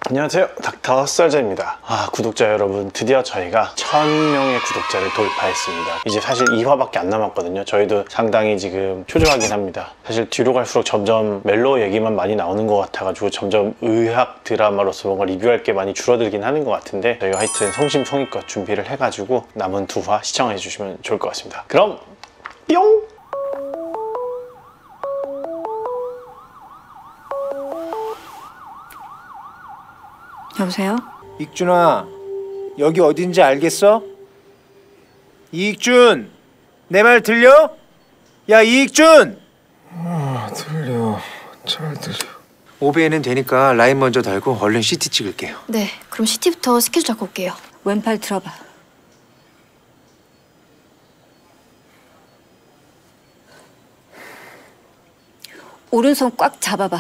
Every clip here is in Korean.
안녕하세요, 닥터 썰자입니다. 구독자 여러분, 드디어 저희가 1000명의 구독자를 돌파했습니다. 이제 사실 2화밖에 안 남았거든요. 저희도 상당히 지금 초조하긴 합니다. 사실 뒤로 갈수록 점점 멜로 얘기만 많이 나오는 것 같아가지고 점점 의학 드라마로서 뭔가 리뷰할 게 많이 줄어들긴 하는 것 같은데, 저희가 하여튼 성심성의껏 준비를 해가지고 남은 2화 시청해 주시면 좋을 것 같습니다. 그럼 뿅! 여보세요? 익준아, 여기 어딘지 알겠어? 이익준! 내 말 들려? 야, 이익준! 들려. 잘 들려. 오베에는 되니까 라인 먼저 달고 얼른 CT 찍을게요. 네, 그럼 CT부터 스케줄 잡고 올게요. 왼팔 들어봐. 오른손 꽉 잡아봐.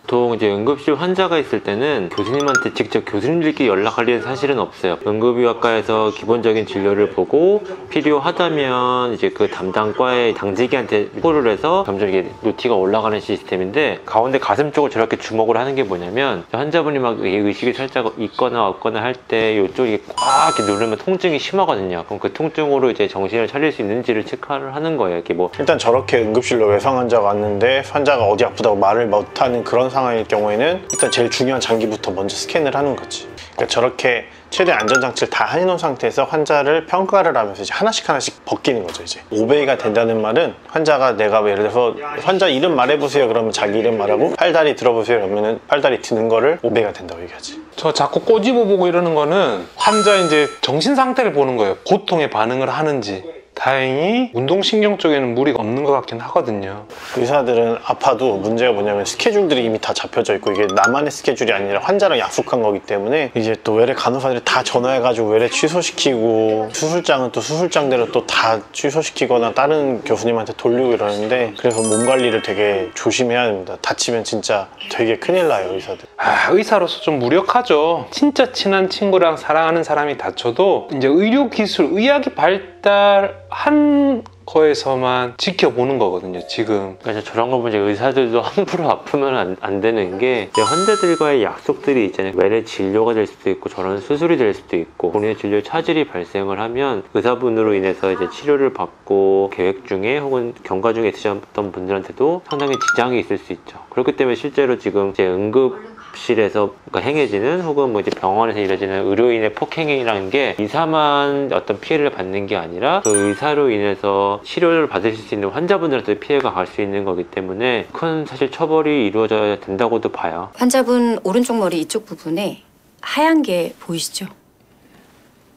보통 이제 응급실 환자가 있을 때는 교수님한테 직접 교수님들끼리 연락할 일은 사실은 없어요. 응급의학과에서 기본적인 진료를 보고 필요하다면 이제 그 담당 과의 당직이한테 콜을 해서 점점 이게 노티가 올라가는 시스템인데, 가운데 가슴 쪽을 저렇게 주목을 하는 게 뭐냐면, 환자분이 막 의식이 살짝 있거나 없거나 할 때 이쪽이 꽉 이렇게 누르면 통증이 심하거든요. 그럼 그 통증으로 이제 정신을 차릴 수 있는지를 체크를 하는 거예요. 이렇게 뭐 일단 저렇게 응급실로 외상 환자가 왔는데 환자가 어디 아프다고 말을 못하는 그런 상황일 경우에는 일단 제일 중요한 장기부터 먼저 스캔을 하는 거지. 그러니까 저렇게 최대 안전장치를 다 해놓은 상태에서 환자를 평가를 하면서 이제 하나씩 벗기는 거죠. 이제 오베이가 된다는 말은, 환자가 내가 예를 들어서 환자 이름 말해보세요 그러면 자기 이름 말하고, 팔다리 들어보세요 그러면은 팔다리 드는 거를 오베이가 된다고 얘기하지. 저 자꾸 꼬집어 보고 이러는 거는 환자 이제 정신 상태를 보는 거예요. 고통에 반응을 하는지. 다행히 운동신경 쪽에는 무리가 없는 것 같긴 하거든요. 의사들은 아파도 문제가 뭐냐면 스케줄들이 이미 다 잡혀져 있고, 이게 나만의 스케줄이 아니라 환자랑 약속한 거기 때문에 이제 또 외래 간호사들이 다 전화해가지고 외래 취소시키고, 수술장은 또 수술장대로 또 다 취소시키거나 다른 교수님한테 돌리고 이러는데, 그래서 몸 관리를 되게 조심해야 됩니다. 다치면 진짜 되게 큰일 나요, 의사들. 의사로서 좀 무력하죠. 진짜 친한 친구랑 사랑하는 사람이 다쳐도 이제 의료기술, 의학이 발달한 거에서만 지켜보는 거거든요, 지금. 그래서 저런 거 보면 의사들도 함부로 아프면 안 되는 게, 환자들과의 약속들이 있잖아요. 외래 진료가 될 수도 있고 저런 수술이 될 수도 있고, 본인의 진료 차질이 발생을 하면 의사분으로 인해서 이제 치료를 받고 계획 중에 혹은 경과 중에 있으셨던 분들한테도 상당히 지장이 있을 수 있죠. 그렇기 때문에 실제로 지금 이제 응급실에서 행해지는, 혹은 뭐 이제 병원에서 이루어지는 의료인의 폭행이라는 게 의사만 어떤 피해를 받는 게 아니라 그 의사로 인해서 치료를 받으실 수 있는 환자분들한테 피해가 갈 수 있는 거기 때문에 큰 사실 처벌이 이루어져야 된다고도 봐요. 환자분 오른쪽 머리 이쪽 부분에 하얀 게 보이시죠?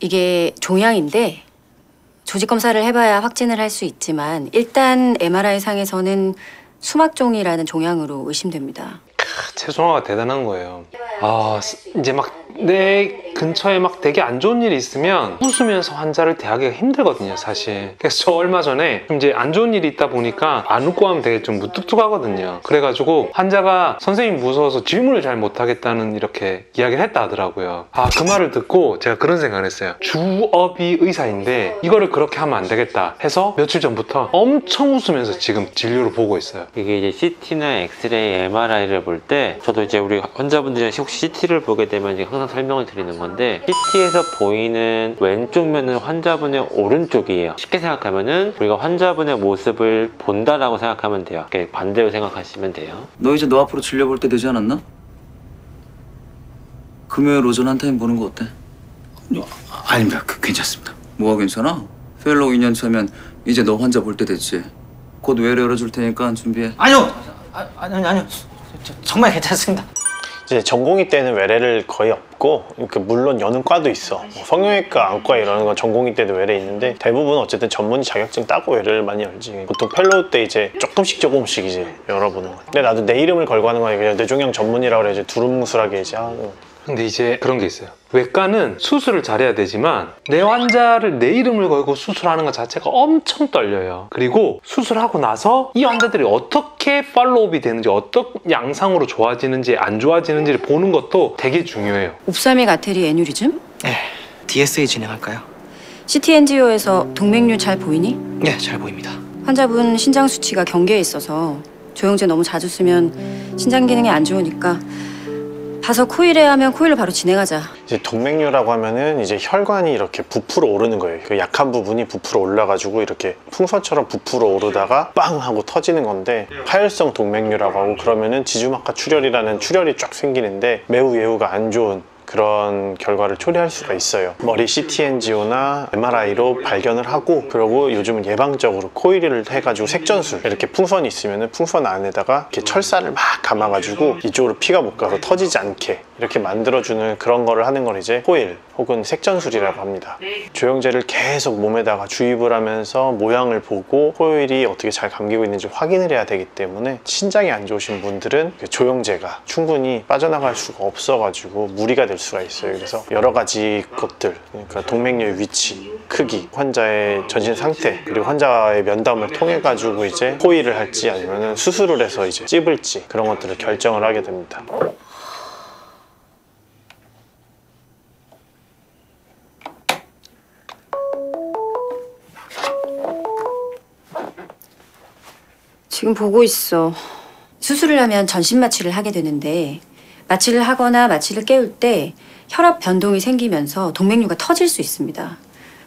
이게 종양인데 조직 검사를 해봐야 확진을 할 수 있지만, 일단 MRI 상에서는 수막종이라는 종양으로 의심됩니다. 최송화가 대단한 거예요. 이제 막 내 근처에 막 되게 안 좋은 일이 있으면 웃으면서 환자를 대하기가 힘들거든요, 사실. 그래서 저 얼마 전에 이제 안 좋은 일이 있다 보니까 안 웃고 하면 되게 좀 무뚝뚝하거든요. 그래가지고 환자가 선생님 무서워서 질문을 잘 못하겠다는 이렇게 이야기를 했다 하더라고요. 그 말을 듣고 제가 그런 생각을 했어요. 주업이 의사인데 이거를 그렇게 하면 안 되겠다 해서 며칠 전부터 엄청 웃으면서 지금 진료를 보고 있어요. 이게 이제 CT나 엑스레이, MRI를 볼 때, 저도 이제 우리 환자분들이 혹시 CT를 보게 되면 이제 항상 설명을 드리는 건데, CT에서 보이는 왼쪽 면은 환자분의 오른쪽이에요. 쉽게 생각하면은 우리가 환자분의 모습을 본다라고 생각하면 돼요. 반대로 생각하시면 돼요. 너 이제 너 앞으로 진료 볼 때 되지 않았나? 금요일 오전 한 타임 보는 거 어때? 아닙니다. 괜찮습니다. 뭐가 괜찮아? 펠로우 2년 차면 이제 너 환자 볼 때 됐지. 곧 외래 열어줄 테니까 준비해. 아니요. 아니요. 정말 괜찮습니다. 이제 전공의 때는 외래를 거의 없고, 물론 여는 과도 있어. 성형외과, 안과 이러는 건 전공의 때도 외래 있는데, 대부분 어쨌든 전문의 자격증 따고 외래를 많이 열지. 보통 펠로우 때 이제 조금씩 이제 열어보는 거야. 근데 나도 내 이름을 걸고 하는 거야. 그냥 뇌종양 전문이라고 그래. 이제 두루뭉술하게 이제 하는 거. 근데 이제 그런 게 있어요. 외과는 수술을 잘해야 되지만 내 환자를 내 이름을 걸고 수술하는 것 자체가 엄청 떨려요. 그리고 수술하고 나서 이 환자들이 어떻게 팔로우업이 되는지, 어떤 양상으로 좋아지는지 안 좋아지는지를 보는 것도 되게 중요해요. 옵사믹 아테리 애뉴리즘? 네, DSA 진행할까요? CT 엔지오에서 동맥류 잘 보이니? 네, 잘 보입니다. 환자분 신장 수치가 경계에 있어서 조영제 너무 자주 쓰면 신장 기능이 안 좋으니까 봐서 코일해야 하면 코일로 바로 진행하자. 이제 동맥류라고 하면은 이제 혈관이 이렇게 부풀어 오르는 거예요. 그 약한 부분이 부풀어 올라가지고 이렇게 풍선처럼 부풀어 오르다가 빵 하고 터지는 건데, 파열성 동맥류라고 하고, 그러면은 지주막하 출혈이라는 출혈이 쫙 생기는데 매우 예후가 안 좋은 그런 결과를 초래할 수가 있어요. 머리 CT 엔지오나 MRI로 발견을 하고, 그리고 요즘은 예방적으로 코일을 해가지고 색전술, 이렇게 풍선이 있으면 풍선 안에다가 이렇게 철사를 막 감아가지고 이쪽으로 피가 못 가서 터지지 않게 이렇게 만들어주는 그런 거를 하는 걸 이제 코일 혹은 색전술이라고 합니다. 조영제를 계속 몸에다가 주입을 하면서 모양을 보고 코일이 어떻게 잘 감기고 있는지 확인을 해야 되기 때문에, 신장이 안 좋으신 분들은 조영제가 충분히 빠져나갈 수가 없어가지고 무리가 될 수가 있어요. 그래서 여러 가지 것들, 그러니까 동맥류의 위치, 크기, 환자의 전신 상태, 그리고 환자의 면담을 통해 가지고 이제 코일을 할지 아니면 수술을 해서 이제 찝을지, 그런 것들을 결정을 하게 됩니다. 지금 보고 있어. 수술을 하면 전신 마취를 하게 되는데, 마취를 하거나 마취를 깨울 때 혈압 변동이 생기면서 동맥류가 터질 수 있습니다.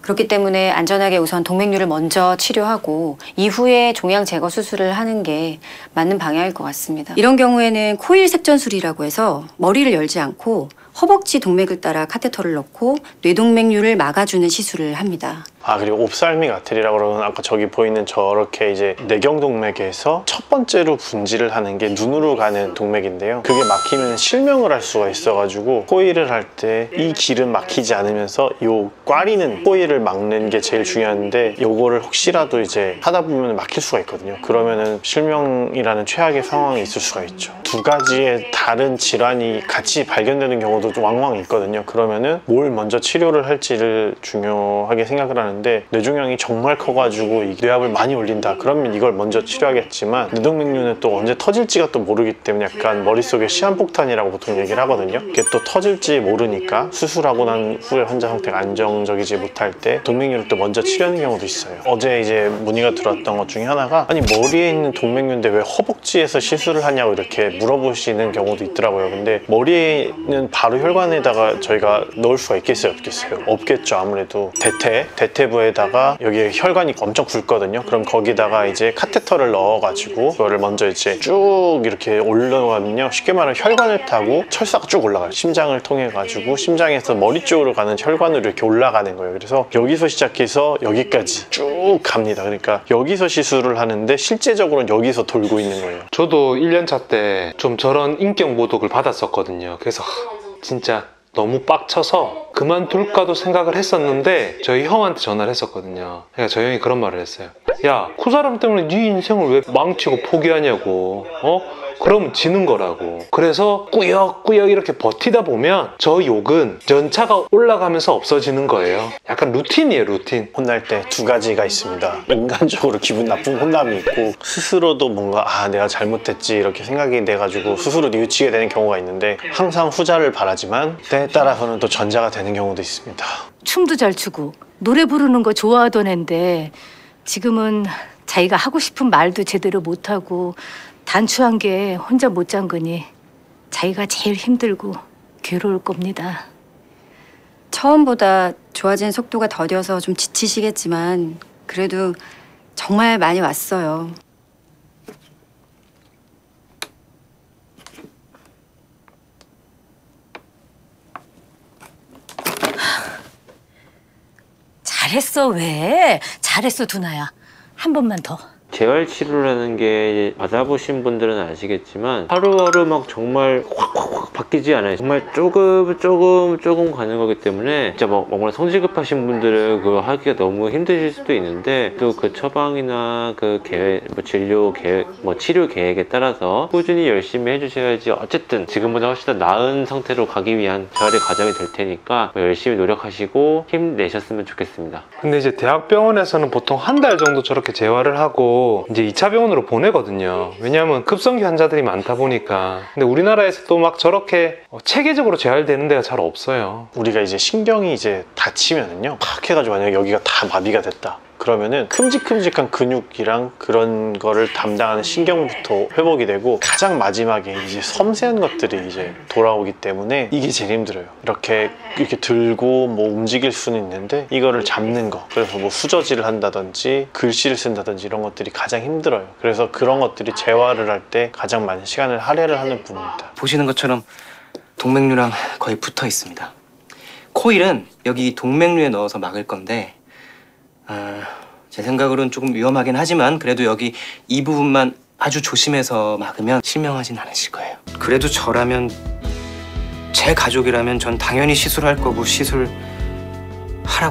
그렇기 때문에 안전하게 우선 동맥류를 먼저 치료하고 이후에 종양 제거 수술을 하는 게 맞는 방향일 것 같습니다. 이런 경우에는 코일 색전술이라고 해서 머리를 열지 않고 허벅지 동맥을 따라 카테터를 넣고 뇌동맥류를 막아주는 시술을 합니다. 그리고 옵살믹 아테리라고 그러면 아까 저기 보이는 저렇게 이제 뇌경동맥에서 첫 번째로 분지를 하는 게 눈으로 가는 동맥인데요. 그게 막히면 실명을 할 수가 있어가지고 코일을 할 때 이 길은 막히지 않으면서 요 꽈리는 코일을 막는 게 제일 중요한데, 요거를 혹시라도 이제 하다 보면 막힐 수가 있거든요. 그러면은 실명이라는 최악의 상황이 있을 수가 있죠. 두 가지의 다른 질환이 같이 발견되는 경우도 좀 왕왕 있거든요. 그러면은 뭘 먼저 치료를 할지를 중요하게 생각을 하는데, 뇌종양이 정말 커가지고 이 뇌압을 많이 올린다 그러면 이걸 먼저 치료하겠지만, 뇌동맥류는 또 언제 터질지가 또 모르기 때문에 약간 머릿속에 시한폭탄이라고 보통 얘기를 하거든요. 이게 또 터질지 모르니까 수술하고 난 후에 환자 상태가 안정적이지 못할 때 동맥류를 또 먼저 치료하는 경우도 있어요. 어제 이제 문의가 들어왔던 것 중에 하나가, 아니 머리에 있는 동맥류인데 왜 허벅지에서 시술을 하냐고 이렇게 물어보시는 경우도 있더라고요. 근데 머리에는 바로 혈관에다가 저희가 넣을 수가 있겠어요, 없겠어요? 없겠죠. 아무래도 대퇴부에다가 여기에 혈관이 엄청 굵거든요. 그럼 거기다가 이제 카테터를 넣어가지고 그거를 먼저 이제 쭉 이렇게 올라가면요, 쉽게 말하면 혈관을 타고 철사가 쭉 올라가요. 심장을 통해 가지고 심장에서 머리 쪽으로 가는 혈관으로 이렇게 올라가는 거예요. 그래서 여기서 시작해서 여기까지 쭉 갑니다. 그러니까 여기서 시술을 하는데 실제적으로는 여기서 돌고 있는 거예요. 저도 1년차 때 좀 저런 인격 모독을 받았었거든요. 그래서 진짜 너무 빡쳐서 그만둘까도 생각을 했었는데, 저희 형한테 전화를 했었거든요. 그러니까 저희 형이 그런 말을 했어요. 야, 그 사람 때문에 네 인생을 왜 망치고 포기하냐고. 그러면 지는 거라고. 그래서 꾸역꾸역 이렇게 버티다 보면 저 욕은 연차가 올라가면서 없어지는 거예요. 약간 루틴이에요, 루틴. 혼날 때 두 가지가 있습니다. 인간적으로 기분 나쁜 혼남이 있고, 스스로도 뭔가 내가 잘못했지 이렇게 생각이 돼가지고 스스로 뉘우치게 되는 경우가 있는데, 항상 후자를 바라지만 때에 따라서는 또 전자가 되는 경우도 있습니다. 춤도 잘 추고 노래 부르는 거 좋아하던 앤데, 지금은 자기가 하고 싶은 말도 제대로 못하고 단추한 게 혼자 못 잠그니 자기가 제일 힘들고 괴로울 겁니다. 처음보다 좋아진 속도가 더뎌서 좀 지치시겠지만 그래도 정말 많이 왔어요. 잘했어. 왜? 잘했어, 두나야. 한 번만 더. 재활치료라는 게 받아보신 분들은 아시겠지만 하루하루 막 정말 확 바뀌지 않아요. 정말 조금 가는 거기 때문에 진짜 막 뭔가 성질 급하신 분들은 그거 하기가 너무 힘드실 수도 있는데, 또 그 처방이나 그 계획, 진료 계획, 치료 계획에 따라서 꾸준히 열심히 해주셔야지 어쨌든 지금보다 훨씬 더 나은 상태로 가기 위한 재활의 과정이 될 테니까 열심히 노력하시고 힘내셨으면 좋겠습니다. 근데 이제 대학병원에서는 보통 한 달 정도 저렇게 재활을 하고 이제 2차 병원으로 보내거든요. 왜냐하면 급성기 환자들이 많다 보니까. 근데 우리나라에서 또 막 저렇게 체계적으로 재활되는 데가 잘 없어요. 우리가 이제 신경이 이제 다치면은요, 팍 해가지고 만약에 여기가 다 마비가 됐다. 그러면은 큼직큼직한 근육이랑 그런 거를 담당하는 신경부터 회복이 되고 가장 마지막에 이제 섬세한 것들이 이제 돌아오기 때문에 이게 제일 힘들어요. 이렇게 들고 뭐 움직일 수는 있는데 이거를 잡는 거, 그래서 뭐 수저질을 한다든지 글씨를 쓴다든지 이런 것들이 가장 힘들어요. 그래서 그런 것들이 재활을 할 때 가장 많은 시간을 할애를 하는 부분입니다. 보시는 것처럼 동맥류랑 거의 붙어 있습니다. 코일은 여기 동맥류에 넣어서 막을 건데 제 생각으로는 조금 위험하긴 하지만 그래도 여기 이 부분만 아주 조심해서 막으면 실명하진 않으실 거예요. 그래도 저라면, 제 가족이라면 전 당연히 시술할 거고 시술하라고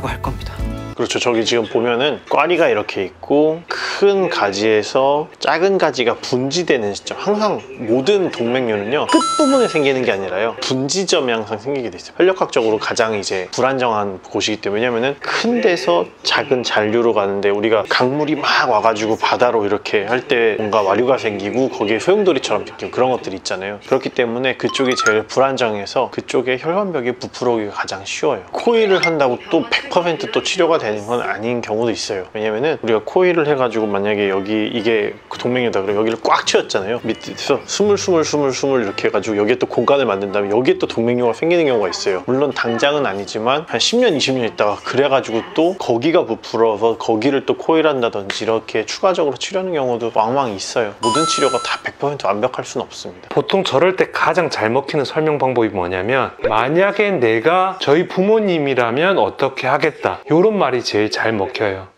할 겁니다. 그렇죠. 저기 지금 보면은 꽈리가 이렇게 있고 큰 가지에서 작은 가지가 분지되는 시점, 항상 모든 동맥류는요 끝부분에 생기는 게 아니라요 분지점이 항상 생기게 돼 있어요. 혈력학적으로 가장 이제 불안정한 곳이기 때문에, 왜냐면은 큰 데서 작은 잔류로 가는데 우리가 강물이 막 와가지고 바다로 이렇게 할 때 뭔가 와류가 생기고 거기에 소용돌이처럼 느끼고 그런 것들이 있잖아요. 그렇기 때문에 그쪽이 제일 불안정해서 그쪽에 혈관벽이 부풀어오기가 가장 쉬워요. 코일을 한다고 또 100% 또 치료가 되는 건 아닌 경우도 있어요. 왜냐면은 우리가 코일을 해가지고 만약에 여기 이게 동맥류다 그러면 여기를 꽉 채웠잖아요. 밑에서 스물 이렇게 해가지고 여기에 또 공간을 만든 다음에 여기에 또 동맥류가 생기는 경우가 있어요. 물론 당장은 아니지만 한 10년 20년 있다가 그래가지고 또 거기가 부풀어서 거기를 또 코일한다든지 이렇게 추가적으로 치료하는 경우도 왕왕 있어요. 모든 치료가 다 100% 완벽할 수는 없습니다. 보통 저럴 때 가장 잘 먹히는 설명 방법이 뭐냐면, 만약에 내가 저희 부모님이라면 어떻게 하겠다, 이런 말이 제일 잘 먹혀요.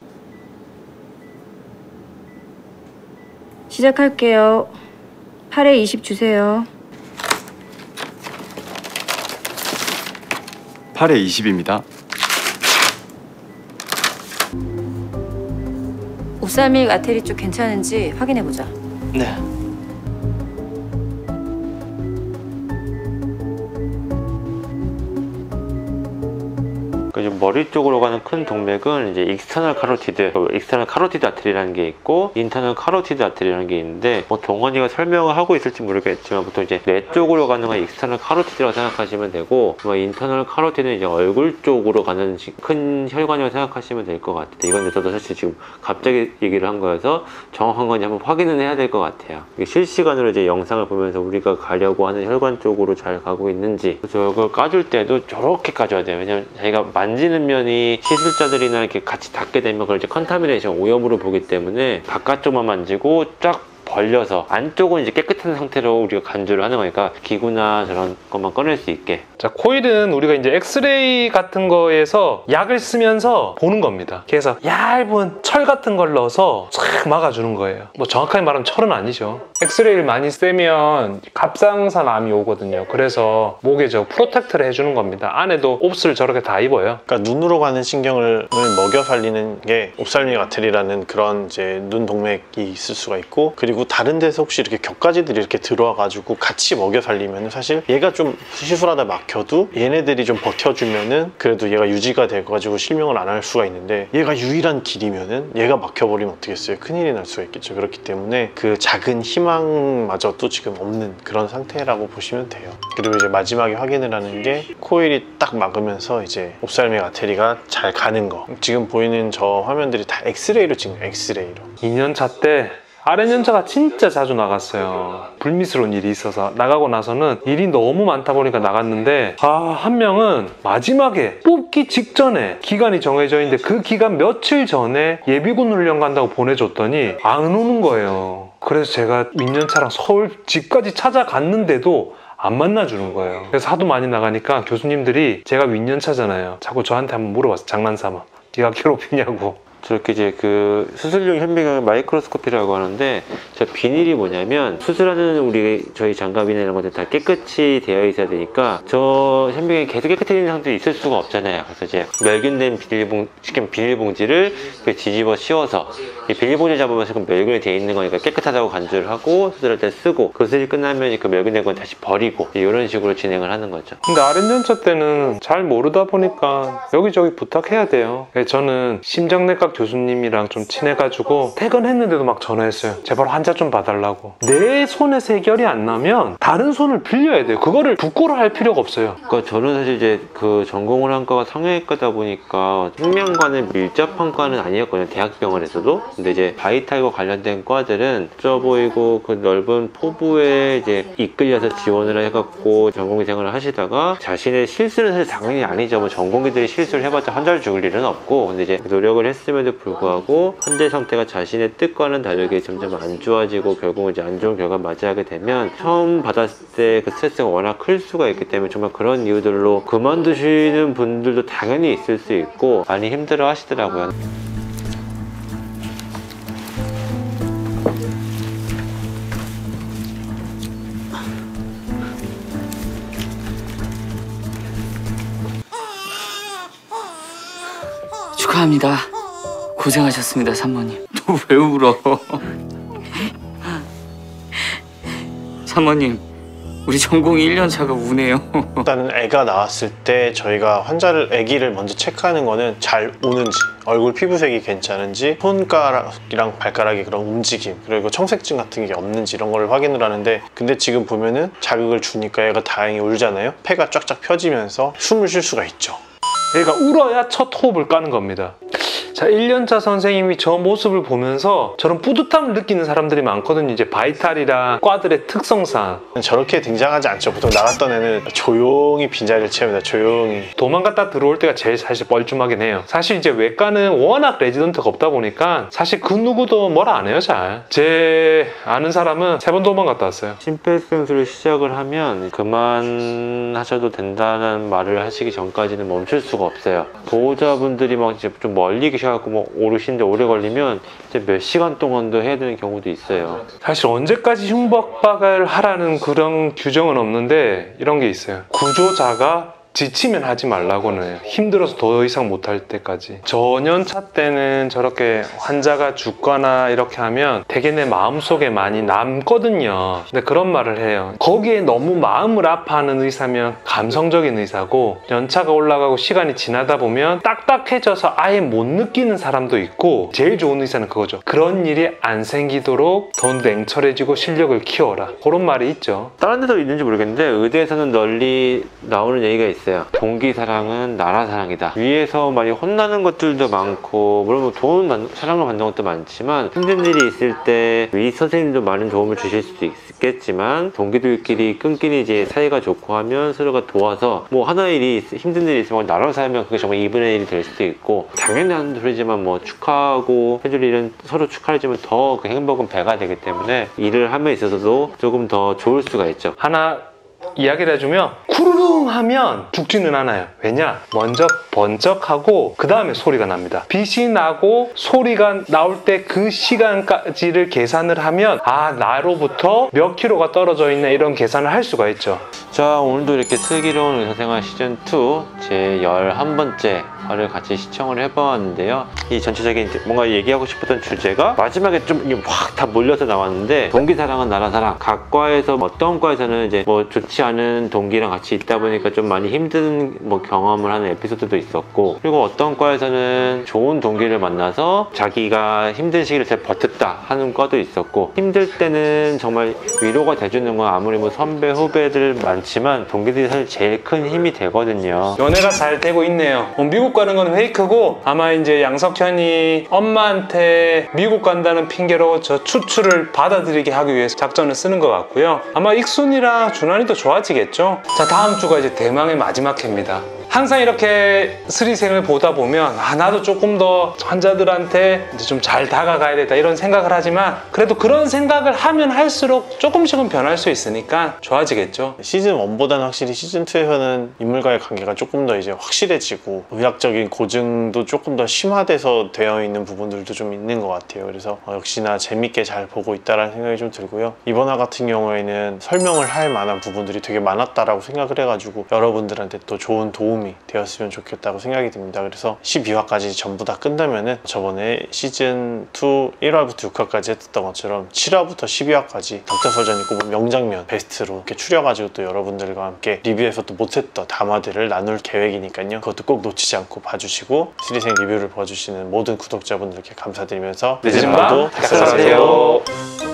시작할게요. 8에 20 주세요. 8에 20입니다. 옵살믹 아테리 쪽 괜찮은지 확인해보자. 네. 머리 쪽으로 가는 큰 동맥은 이제 익스터널 카로티드 아테리라는 게 있고 인터널 카로티드 아테리라는 게 있는데, 뭐 동원이가 설명을 하고 있을지 모르겠지만 보통 이제 뇌 쪽으로 가는 건 익스터널 카로티드라고 생각하시면 되고, 뭐 인터널 카로티드는 이제 얼굴 쪽으로 가는 큰 혈관이라고 생각하시면 될 것 같아요. 이건 저도 사실 지금 갑자기 얘기를 한 거여서 정확한 건지 한번 확인은 해야 될 것 같아요. 실시간으로 이제 영상을 보면서 우리가 가려고 하는 혈관 쪽으로 잘 가고 있는지, 저걸 까줄 때도 저렇게 까줘야 돼요. 왜냐면 자기가 만지는 면이 시술자들이나 이렇게 같이 닿게 되면 그걸 이제 컨타미네이션, 오염으로 보기 때문에 바깥쪽만 만지고 쫙 벌려서 안쪽은 이제 깨끗한 상태로 우리가 간주를 하는 거니까 기구나 저런 것만 꺼낼 수 있게. 자, 코일은 우리가 이제 엑스레이 같은 거에서 약을 쓰면서 보는 겁니다. 그래서 얇은 철 같은 걸 넣어서 쫙 막아주는 거예요. 뭐 정확하게 말하면 철은 아니죠. 엑스레이를 많이 쐬면 갑상선암이 오거든요. 그래서 목에 저 프로텍트를 해주는 겁니다. 안에도 옷을 저렇게 다 입어요. 그러니까 눈으로 가는 신경을 먹여 살리는 게 옵살믹 아테리라는 그런 이제 눈 동맥이 있을 수가 있고, 그리고 다른 데서 혹시 이렇게 격가지들이 이렇게 들어와 가지고 같이 먹여 살리면 사실 얘가 좀 시술하다 막혀도 얘네들이 좀 버텨주면은 그래도 얘가 유지가 돼 가지고 실명을 안 할 수가 있는데, 얘가 유일한 길이면은 얘가 막혀버리면 어떻겠어요? 큰일이 날 수가 있겠죠. 그렇기 때문에 그 작은 희망마저도 지금 없는 그런 상태라고 보시면 돼요. 그리고 이제 마지막에 확인을 하는 게 코일이 딱 막으면서 이제 옵살믹 아테리가 잘 가는 거. 지금 보이는 저 화면들이 다 엑스레이로 찍는 거예요. 엑스레이로. 2년차 때 RN연차가 진짜 자주 나갔어요. 불미스러운 일이 있어서 나가고 나서는 일이 너무 많다 보니까 나갔는데, 한 명은 마지막에 뽑기 직전에 기간이 정해져 있는데 그 기간 며칠 전에 예비군 훈련 간다고 보내줬더니 안 오는 거예요. 그래서 제가 민년차랑 서울 집까지 찾아갔는데도 안 만나주는 거예요. 그래서 하도 많이 나가니까 교수님들이, 제가 윈년차잖아요, 자꾸 저한테 한번 물어봤어요. 장난삼아, 네가 괴롭히냐고. 저렇게 이제 그 수술용 현미경 마이크로스코피라고 하는데, 저 비닐이 뭐냐면 수술하는 저희 장갑이나 이런 것들 다 깨끗이 되어 있어야 되니까 저 현미경이 계속 깨끗해지는 상태에 있을 수가 없잖아요. 그래서 이제 멸균된 비닐봉지를 뒤집어 씌워서 이 비닐봉지 잡으면서 그 멸균이 되어 있는 거니까 깨끗하다고 간주를 하고 수술할 때 쓰고, 그 수술이 끝나면 그 멸균된 건 다시 버리고, 이런 식으로 진행을 하는 거죠. 근데 RN연차 때는 잘 모르다 보니까 여기저기 부탁해야 돼요. 저는 심장내과 정신과 교수님이랑 좀 친해가지고 퇴근했는데도 막 전화했어요. 제발 환자 좀 봐달라고. 내 손에서 해결이 안 나면 다른 손을 빌려야 돼요. 그거를 부끄러워 할 필요가 없어요. 그러니까 저는 사실 이제 그 전공을 한 과가 성형외과다 보니까 생명과는 밀접한 과는 아니었거든요. 대학병원에서도. 근데 이제 바이탈과 관련된 과들은 쪄 보이고 그 넓은 포부에 이제 이끌려서 지원을 해갖고 전공의 생활을 하시다가 자신의 실수는 사실 당연히 아니죠. 뭐 전공의들이 실수를 해봤자 환자를 죽을 일은 없고, 근데 이제 노력을 했음에도 불구하고 환자 상태가 자신의 뜻과는 다르게 점점 안 좋아지고 결국은 이제 안 좋은 결과 맞이하게 되면 처음 받았을 때 그 스트레스가 워낙 클 수가 있기 때문에 정말 그런 이유들로 그만두시는 분들도 당연히 있을 수 있고 많이 힘들어 하시더라고요. 축하합니다. 고생하셨습니다, 산모님. 너 왜 울어? 산모님, 우리 전공이 1년 차가 우네요. 일단은 애가 나왔을 때 저희가 아기를 먼저 체크하는 거는 잘 우는지, 얼굴 피부색이 괜찮은지, 손가락이랑 발가락의 그런 움직임, 그리고 청색증 같은 게 없는지 이런 걸 확인을 하는데, 근데 지금 보면은 자극을 주니까 애가 다행히 울잖아요. 폐가 쫙쫙 펴지면서 숨을 쉴 수가 있죠. 얘가 울어야 첫 호흡을 까는 겁니다. 자, 1년차 선생님이 저 모습을 보면서 저런 뿌듯함을 느끼는 사람들이 많거든요. 이제 바이탈이랑 과들의 특성상. 저렇게 등장하지 않죠. 보통 나갔던 애는 조용히 빈자리를 채웁니다. 조용히. 도망갔다 들어올 때가 제일 사실 뻘쭘하긴 해요. 사실 이제 외과는 워낙 레지던트가 없다 보니까 사실 그 누구도 뭐라 안 해요, 잘. 제 아는 사람은 3번 도망갔다 왔어요. 심폐소생술을 시작을 하면 그만하셔도 된다는 말을 하시기 전까지는 멈출 수가 없어요. 보호자분들이 막 이제 좀 멀리 계셔갖고 뭐 오르시는데 오래 걸리면 이제 몇 시간 동안도 해야 되는 경우도 있어요. 사실 언제까지 흉박박을 하라는 그런 규정은 없는데 이런 게 있어요. 구조자가 지치면 하지 말라고는 해요. 힘들어서 더 이상 못할 때까지. 저년차 때는 저렇게 환자가 죽거나 이렇게 하면 되게 내 마음속에 많이 남거든요. 근데 그런 말을 해요. 거기에 너무 마음을 아파하는 의사면 감성적인 의사고, 연차가 올라가고 시간이 지나다 보면 딱딱해져서 아예 못 느끼는 사람도 있고, 제일 좋은 의사는 그거죠. 그런 일이 안 생기도록 더 냉철해지고 실력을 키워라. 그런 말이 있죠. 다른 데도 있는지 모르겠는데 의대에서는 널리 나오는 얘기가 있어요. 동기 사랑은 나라 사랑이다. 위에서 많이 혼나는 것들도 많고, 물론 사랑을 받는 것도 많지만 힘든 일이 있을 때 위 선생님도 많은 도움을 주실 수도 있겠지만, 동기들끼리 끈끈이 이제 사이가 좋고 하면 서로가 도와서 뭐 하나의 일이 힘든 일이 있으면 나눠 살면 그게 정말 2분의 1이 될 수도 있고, 당연한 소리지만 뭐 축하하고 해줄 일은 서로 축하해주면 더 그 행복은 배가 되기 때문에 일을 함에 있어서도 조금 더 좋을 수가 있죠. 하나 이야기를 해주면 쿠르릉 하면 죽지는 않아요. 왜냐? 먼저 번쩍하고 그 다음에 소리가 납니다. 빛이 나고 소리가 나올 때 그 시간까지를 계산을 하면 나로부터 몇 킬로가 떨어져 있네, 이런 계산을 할 수가 있죠. 자, 오늘도 이렇게 슬기로운 의사생활 시즌2 제 11번째 화를 같이 시청을 해보았는데요. 이 전체적인 뭔가 얘기하고 싶었던 주제가 마지막에 좀 확 다 몰려서 나왔는데, 동기사랑은 나라사랑. 각 과에서 어떤 과에서는 이제 뭐 좋지 않은 동기랑 같이 있다 보니까 좀 많이 힘든 뭐 경험을 하는 에피소드도 있었고, 그리고 어떤 과에서는 좋은 동기를 만나서 자기가 힘든 시기를 잘 버텼다 하는 과도 있었고, 힘들 때는 정말 위로가 돼주는 건 아무리 뭐 선배 후배들 많지만 동기들이 사실 제일 큰 힘이 되거든요. 연애가 잘 되고 있네요. 미국 가는 건 페이크고, 아마 이제 양석현이 엄마한테 미국 간다는 핑계로 저 추출을 받아들이게 하기 위해서 작전을 쓰는 것 같고요. 아마 익순이랑 준환이도 좋아지겠죠. 자, 다음 주가 이제 대망의 마지막 회입니다. 항상 이렇게 스리생을 보다 보면 나도 조금 더 환자들한테 이제 좀 잘 다가가야 되다 이런 생각을 하지만, 그래도 그런 생각을 하면 할수록 조금씩은 변할 수 있으니까 좋아지겠죠. 시즌 1보다는 확실히 시즌 2에서는 인물과의 관계가 조금 더 이제 확실해지고, 의학적인 고증도 조금 더 심화돼서 되어 있는 부분들도 좀 있는 것 같아요. 그래서 역시나 재밌게 잘 보고 있다라는 생각이 좀 들고요. 이번 화 같은 경우에는 설명을 할 만한 부분들이 되게 많았다라고 생각을 해가지고 여러분들한테 또 좋은 도움이 도움이 되었으면 좋겠다고 생각이 듭니다. 그래서 12화까지 전부 다 끝나면은 저번에 시즌 2 1화부터 6화까지 했던 것처럼 7화부터 12화까지 닥터 설전이 꼽은 명장면 베스트로 이렇게 추려가지고 또 여러분들과 함께 리뷰에서 또 못했던 담화들을 나눌 계획이니까요. 그것도 꼭 놓치지 않고 봐주시고 스리생 리뷰를 봐주시는 모든 구독자분들께 감사드리면서 늦은 밤 닥터하세요.